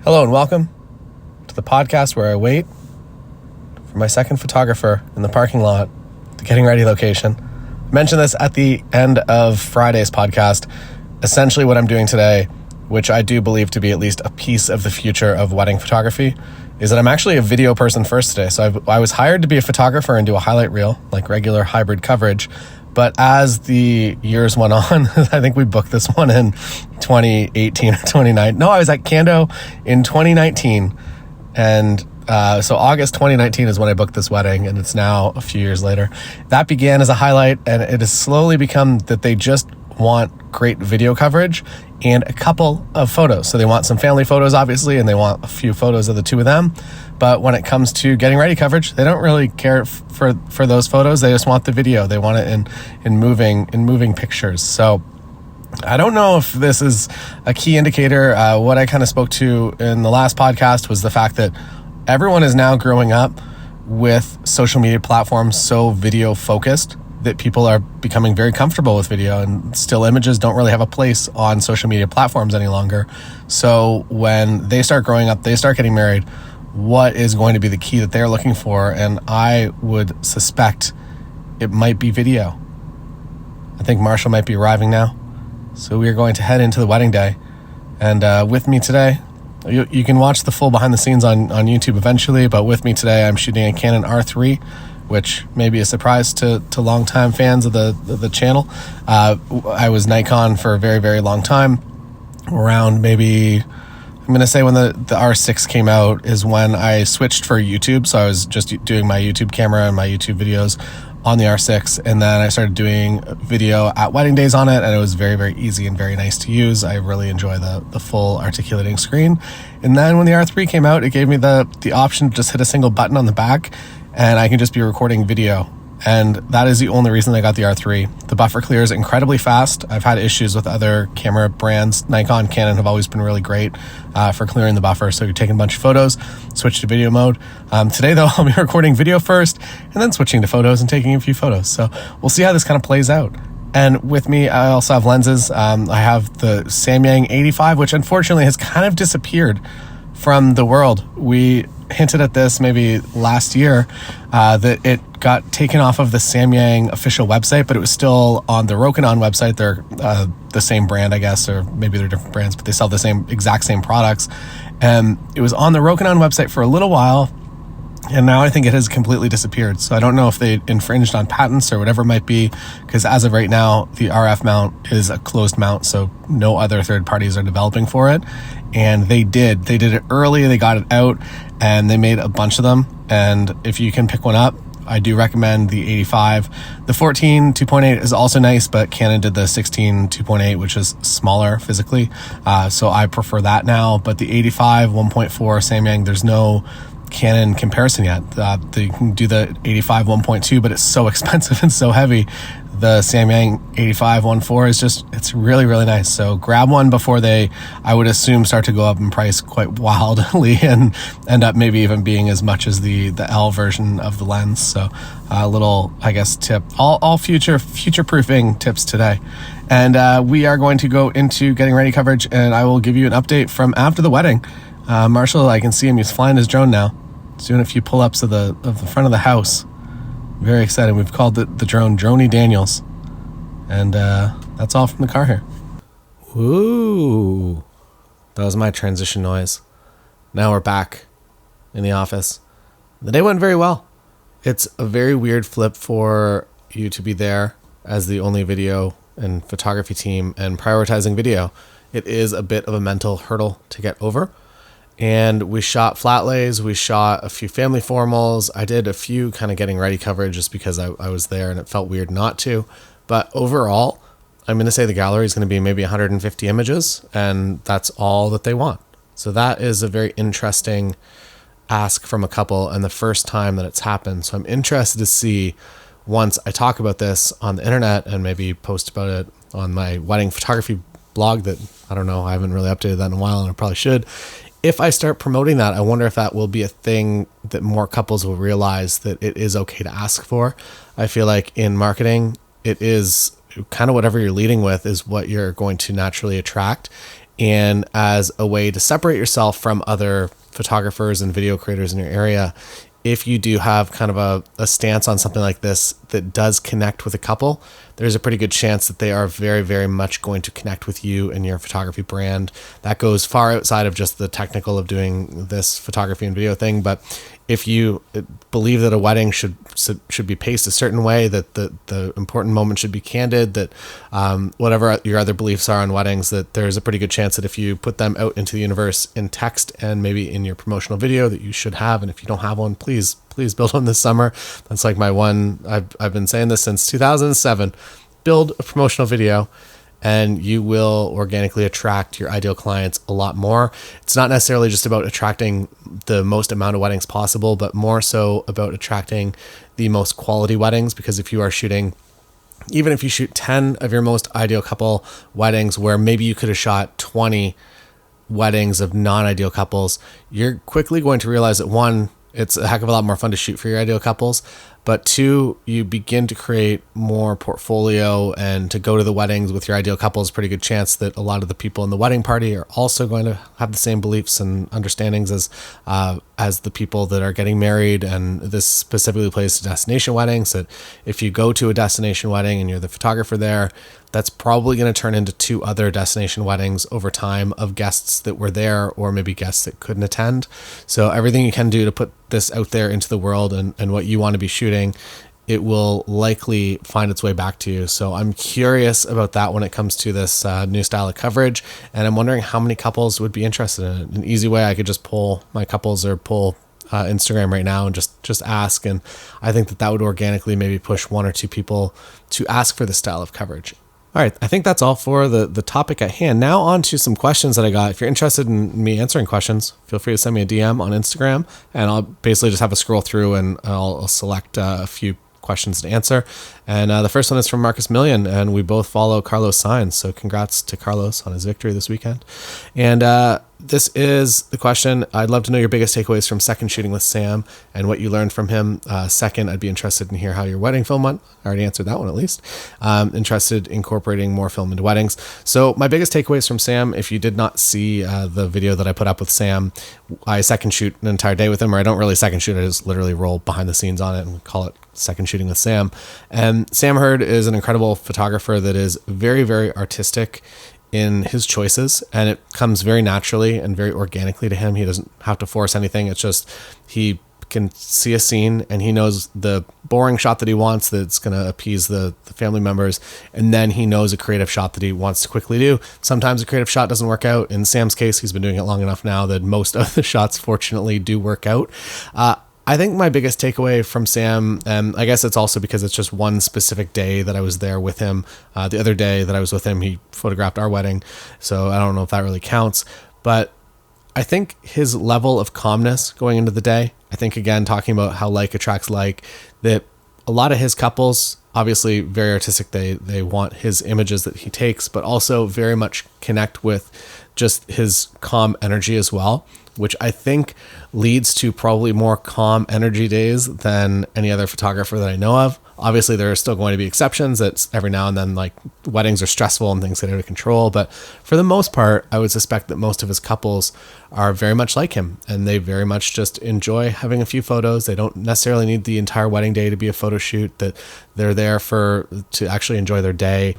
Hello and welcome to the podcast where I wait for my second photographer in the parking lot, the getting ready location. I mentioned this at the end of Friday's podcast. Essentially what I'm doing today, which I do believe to be at least a piece of the future of wedding photography, is that I'm actually a video person first today. So I was hired to be a photographer and do a highlight reel, like regular hybrid coverage. But as the years went on, I think we booked this one in 2018 or 2019. No, I was at Cando in 2019. And so August 2019 is when I booked this wedding, and it's now a few years later. That began as a highlight, and it has slowly become that they just want great video coverage and a couple of photos. So they want some family photos, obviously, and they want a few photos of the two of them. But when it comes to getting ready coverage, they don't really care for those photos. They just want the video. They want it in moving pictures. So I don't know if this is a key indicator. What I kind of spoke to in the last podcast was the fact that everyone is now growing up with social media platforms so video focused that people are becoming very comfortable with video, and still images don't really have a place on social media platforms any longer. So when they start growing up, they start getting married, what is going to be the key that they're looking for? And I would suspect it might be video. I think Marshall might be arriving now. So we are going to head into the wedding day. And with me today, you can watch the full behind the scenes on YouTube eventually, but with me today, I'm shooting a Canon R3, which may be a surprise to longtime fans of the channel. I was Nikon for a very, very long time. Around maybe, I'm going to say when the R6 came out is when I switched for YouTube. So I was just doing my YouTube camera and my YouTube videos on the R6. And then I started doing video at wedding days on it. And it was very, very easy and very nice to use. I really enjoy the full articulating screen. And then when the R3 came out, it gave me the option to just hit a single button on the back, and I can just be recording video. And that is the only reason I got the R3. The buffer clears incredibly fast. I've had issues with other camera brands. Nikon, Canon have always been really great for clearing the buffer. So you're taking a bunch of photos, switch to video mode. Today though, I'll be recording video first and then switching to photos and taking a few photos. So we'll see how this kind of plays out. And with me, I also have lenses. I have the Samyang 85, which unfortunately has kind of disappeared from the world. We hinted at this maybe last year that it got taken off of the Samyang official website, but it was still on the Rokinon website. They're the same brand, I guess, or maybe they're different brands, but they sell the exact same products. And it was on the Rokinon website for a little while, and now I think it has completely disappeared. So I don't know if they infringed on patents or whatever it might be, because as of right now, the RF mount is a closed mount, so no other third parties are developing for it. And they did it early, they got it out, and they made a bunch of them. And if you can pick one up, I do recommend the 85. The 14 2.8 is also nice, but Canon did the 16 2.8, which is smaller physically. So I prefer that now. But the 85 1.4 Samyang, there's no Canon comparison yet. You can do the 85 1.2, but it's so expensive and so heavy. The Samyang 85 1.4 is it's really, really nice. So grab one before they, I would assume, start to go up in price quite wildly and end up maybe even being as much as the L version of the lens. So a little, I guess, tip, all future-proofing tips today. And we are going to go into getting ready coverage, and I will give you an update from after the wedding. Marshall, I can see him, he's flying his drone now. He's doing a few pull-ups of the front of the house. Very excited. We've called the drone Droney Daniels. And that's all from the car here. Woo! That was my transition noise. Now we're back in the office. The day went very well. It's a very weird flip for you to be there as the only video and photography team and prioritizing video. It is a bit of a mental hurdle to get over. And we shot flat lays, we shot a few family formals. I did a few kind of getting ready coverage just because I was there and it felt weird not to. But overall, I'm going to say the gallery is going to be maybe 150 images, and that's all that they want. So that is a very interesting ask from a couple, and the first time that it's happened. So I'm interested to see, once I talk about this on the internet and maybe post about it on my wedding photography blog that, I don't know, I haven't really updated that in a while and I probably should. If I start promoting that, I wonder if that will be a thing that more couples will realize that it is okay to ask for. I feel like in marketing, it is kind of whatever you're leading with is what you're going to naturally attract. And as a way to separate yourself from other photographers and video creators in your area, if you do have kind of a stance on something like this that does connect with a couple, there's a pretty good chance that they are very, very much going to connect with you and your photography brand. That goes far outside of just the technical of doing this photography and video thing. But if you believe that a wedding should be paced a certain way, that the important moment should be candid, that whatever your other beliefs are on weddings, that there's a pretty good chance that if you put them out into the universe in text and maybe in your promotional video that you should have, and if you don't have one, please build one this summer. That's like my one. I've been saying this since 2007. Build a promotional video, and you will organically attract your ideal clients a lot more. It's not necessarily just about attracting the most amount of weddings possible, but more so about attracting the most quality weddings. Because if you are shooting, even if you shoot 10 of your most ideal couple weddings, where maybe you could have shot 20 weddings of non-ideal couples, you're quickly going to realize that, one, it's a heck of a lot more fun to shoot for your ideal couples, but two, you begin to create more portfolio, and to go to the weddings with your ideal couple is a pretty good chance that a lot of the people in the wedding party are also going to have the same beliefs and understandings as the people that are getting married. And this specifically plays to destination weddings, that if you go to a destination wedding and you're the photographer there, that's probably going to turn into 2 other destination weddings over time of guests that were there, or maybe guests that couldn't attend. So everything you can do to put this out there into the world and what you want to be shooting, it will likely find its way back to you. So I'm curious about that when it comes to this new style of coverage. And I'm wondering how many couples would be interested in it. An easy way, I could just pull my couples or pull Instagram right now and just ask. And I think that would organically maybe push 1 or 2 people to ask for this style of coverage. All right, I think that's all for the topic at hand. Now on to some questions that I got. If you're interested in me answering questions, feel free to send me a DM on Instagram, and I'll basically just have a scroll through and I'll select a few questions to answer. And the first one is from Marcus Million, and we both follow Carlos Sainz. So congrats to Carlos on his victory this weekend. And this is the question. I'd love to know your biggest takeaways from second shooting with Sam and what you learned from him. Second, I'd be interested in hear how your wedding film went. I already answered that one at least. Interested in incorporating more film into weddings. So my biggest takeaways from Sam, if you did not see the video that I put up with Sam, I second shoot an entire day with him, or I don't really second shoot, I just literally roll behind the scenes on it and call it second shooting with Sam. And Sam Hurd is an incredible photographer that is very, very artistic in his choices, and it comes very naturally and very organically to him. He doesn't have to force anything. It's just, he can see a scene and he knows the boring shot that he wants that's going to appease the family members, and then he knows a creative shot that he wants to quickly do. Sometimes a creative shot doesn't work out. In Sam's case, he's been doing it long enough now that most of the shots fortunately do work out. I think my biggest takeaway from Sam, and I guess it's also because it's just one specific day that I was there with him. The other day that I was with him, he photographed our wedding, so I don't know if that really counts. But I think his level of calmness going into the day, I think, again, talking about how like attracts like, that a lot of his couples, obviously very artistic, they want his images that he takes, but also very much connect with just his calm energy as well, which I think leads to probably more calm energy days than any other photographer that I know of. Obviously, there are still going to be exceptions. That every now and then, like, weddings are stressful and things get out of control. But for the most part, I would suspect that most of his couples are very much like him, and they very much just enjoy having a few photos. They don't necessarily need the entire wedding day to be a photo shoot, that they're there to actually enjoy their day.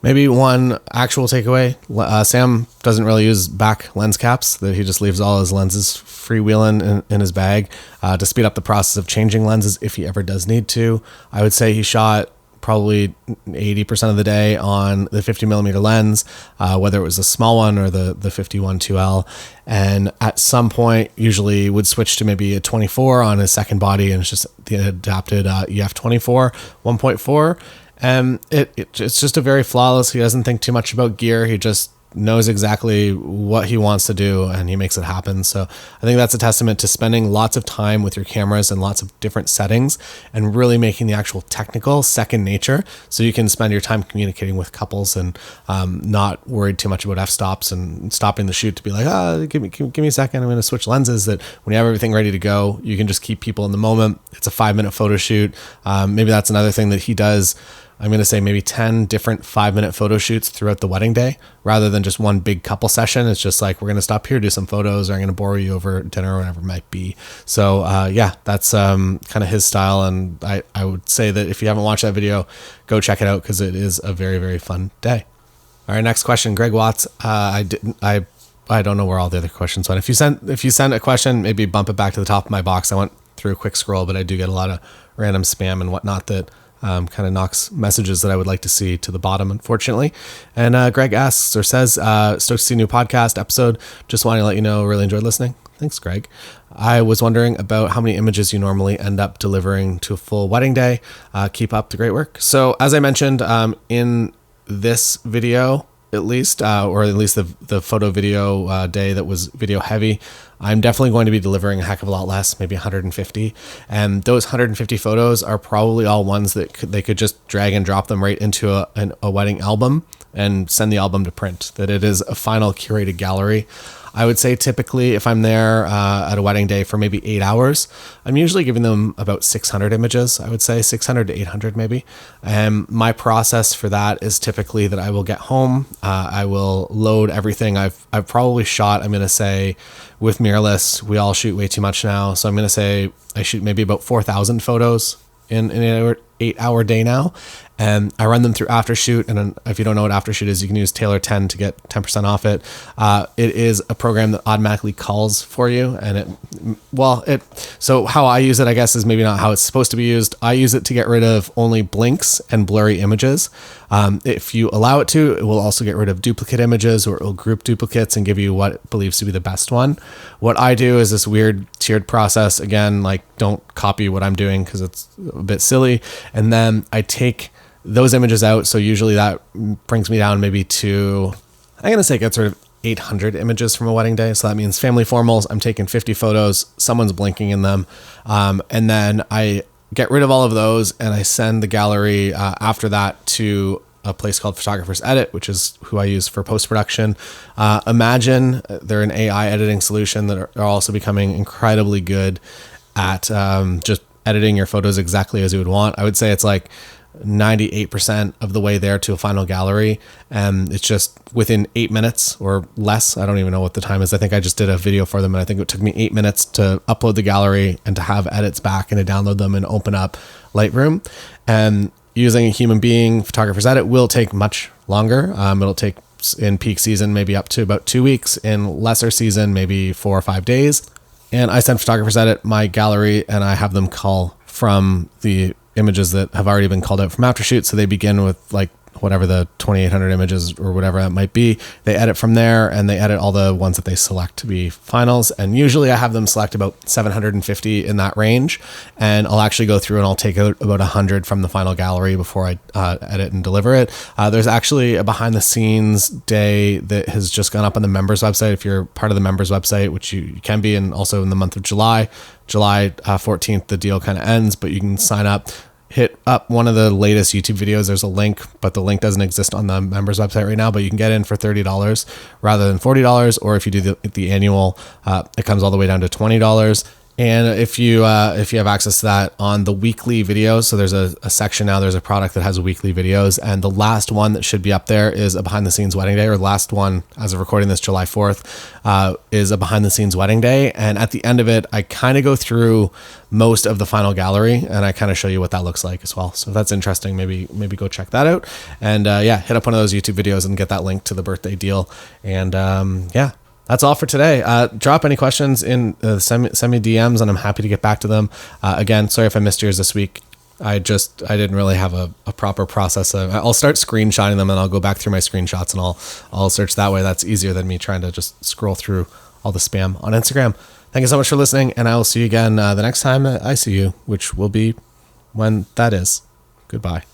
Maybe one actual takeaway, Sam doesn't really use back lens caps, that he just leaves all his lenses freewheeling in his bag to speed up the process of changing lenses if he ever does need to. I would say he shot probably 80% of the day on the 50mm lens, whether it was a small one or the 51-2L. And at some point, usually would switch to maybe a 24 on his second body, and it's just the adapted EF 24 1.4. And it's just a very flawless. He doesn't think too much about gear. He just knows exactly what he wants to do, and he makes it happen. So I think that's a testament to spending lots of time with your cameras and lots of different settings, and really making the actual technical second nature, so you can spend your time communicating with couples and not worried too much about f-stops and stopping the shoot to be like, give me a second, I'm going to switch lenses. That when you have everything ready to go, you can just keep people in the moment. It's a 5-minute photo shoot. Maybe that's another thing that he does I'm going to say maybe 10 different 5-minute photo shoots throughout the wedding day, rather than just one big couple session. It's just like, we're going to stop here, do some photos, or I'm going to borrow you over dinner or whatever it might be. So yeah, that's kind of his style. And I would say that if you haven't watched that video, go check it out, because it is a very, very fun day. All right, next question, Greg Watts. I don't know where all the other questions went. If you send a question, maybe bump it back to the top of my box. I went through a quick scroll, but I do get a lot of random spam and whatnot that kind of knocks messages that I would like to see to the bottom, unfortunately. And Greg asks or says, stoked to see a new podcast episode. Just wanting to let you know, really enjoyed listening. Thanks, Greg. I was wondering about how many images you normally end up delivering to a full wedding day. Keep up the great work. So as I mentioned, in this video, at least, or at least the photo video day that was video heavy, I'm definitely going to be delivering a heck of a lot less, maybe 150. And those 150 photos are probably all ones that they could just drag and drop them right into a wedding album and send the album to print, that it is a final curated gallery. I would say typically if I'm there at a wedding day for maybe 8 hours, I'm usually giving them about 600 images. I would say 600 to 800 maybe. And my process for that is typically that I will get home. I will load everything I've probably shot. I'm going to say with mirrorless, we all shoot way too much now. So I'm going to say I shoot maybe about 4,000 photos in an 8-hour day now. And I run them through Aftershoot. And if you don't know what Aftershoot is, you can use Taylor 10 to get 10% off it. It is a program that automatically calls for you. And so how I use it, I guess, is maybe not how it's supposed to be used. I use it to get rid of only blinks and blurry images. If you allow it to, it will also get rid of duplicate images, or it will group duplicates and give you what it believes to be the best one. What I do is this weird tiered process. Again, like, don't copy what I'm doing because it's a bit silly. And then I take those images out. So usually that brings me down maybe to, I'm going to say, get sort of 800 images from a wedding day. So that means family formals, I'm taking 50 photos, someone's blinking in them. And then I get rid of all of those and I send the gallery after that to a place called Photographer's Edit, which is who I use for post-production. Imagine they're an AI editing solution that are also becoming incredibly good at just editing your photos exactly as you would want. I would say it's like 98% of the way there to a final gallery. And it's just within 8 minutes or less. I don't even know what the time is. I think I just did a video for them and I think it took me 8 minutes to upload the gallery and to have edits back and to download them and open up Lightroom. And using a human being, Photographer's Edit, will take much longer. It'll take, in peak season, maybe up to about 2 weeks. In lesser season, maybe 4 or 5 days. And I send Photographer's Edit my gallery and I have them call from the images that have already been called out from Aftershoot. So they begin with like whatever the 2,800 images or whatever that might be. They edit from there and they edit all the ones that they select to be finals. And usually I have them select about 750 in that range. And I'll actually go through and I'll take out about 100 from the final gallery before I edit and deliver it. There's actually a behind the scenes day that has just gone up on the members website. If you're part of the members website, which you can be, and also in the month of July 14th, the deal kind of ends, but you can sign up. Hit up one of the latest YouTube videos. There's a link, but the link doesn't exist on the members website right now, but you can get in for $30 rather than $40. Or if you do the annual, it comes all the way down to $20. And if you have access to that on the weekly videos, so there's a section now, there's a product that has weekly videos, and the last one that should be up there is a behind the scenes wedding day, or the last one as of recording this, July 4th, is a behind the scenes wedding day. And at the end of it, I kind of go through most of the final gallery and I kind of show you what that looks like as well. So if that's interesting, maybe go check that out. And yeah, hit up one of those YouTube videos and get that link to the birthday deal. And yeah. That's all for today. Drop any questions in, send me DMs and I'm happy to get back to them. Again, sorry if I missed yours this week. I didn't really have a proper process. I'll start screenshotting them and I'll go back through my screenshots and I'll search that way. That's easier than me trying to just scroll through all the spam on Instagram. Thank you so much for listening, and I will see you again the next time I see you, which will be when that is. Goodbye.